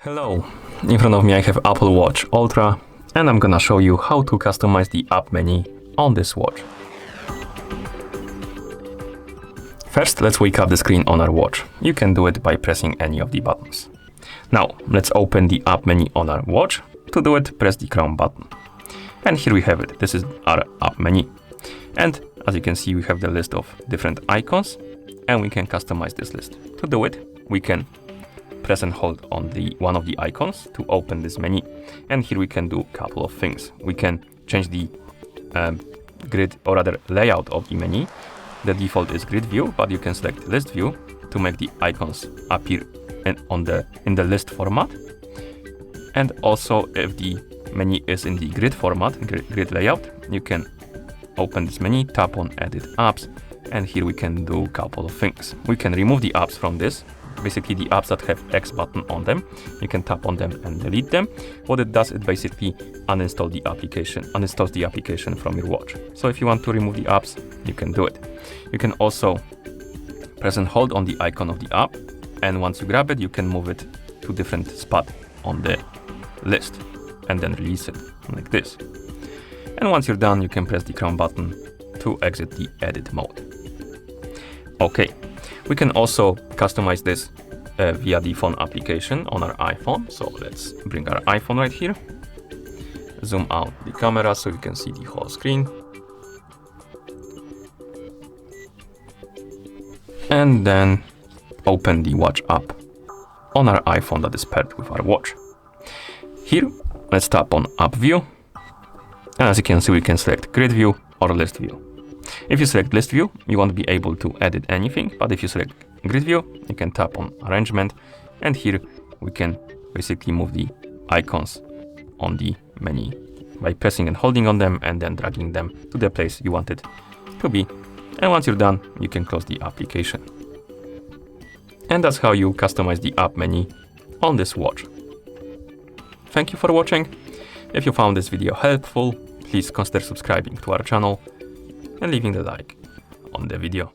Hello, in front of me I have Apple Watch Ulta and I'm gonna show you how to customize the app menu on this watch. First, let's wake up the screen on our watch. You can do it by pressing any of the buttons. Now, let's open the app menu on our watch. To do it, press the Chrome button. And here we have it. This is our app menu. And as you can see, we have the list of different icons and we can customize this list. To do it, we can press and hold on one of the icons to open this menu. And here we can do a couple of things. We can change the grid, or rather layout of the menu. The default is grid view, but you can select list view to make the icons appear in the list format. And also, if the menu is in the grid format, grid layout, you can open this menu, tap on edit apps, and here we can do a couple of things. We can remove the apps from this. Basically, the apps that have X button on them, you can tap on them and delete them. What it does, it basically uninstalls the application from your watch. So if you want to remove the apps, you can do it. You can also press and hold on the icon of the app, and once you grab it, you can move it to different spot on the list and then release it like this. And once you're done, you can press the Chrome button to exit the edit mode. Okay. We can also customize this via the phone application on our iPhone. So let's bring our iPhone right here. Zoom out the camera so you can see the whole screen. And then open the watch app on our iPhone that is paired with our watch. Here, let's tap on app view. And as you can see, we can select grid view or list view. If you select list view, you won't be able to edit anything, but if you select grid view, you can tap on arrangement, and here we can basically move the icons on the menu by pressing and holding on them and then dragging them to the place you want it to be. And once you're done, you can close the application. And that's how you customize the app menu on this watch. Thank you for watching. If you found this video helpful, please consider subscribing to our channel and leaving the like on the video.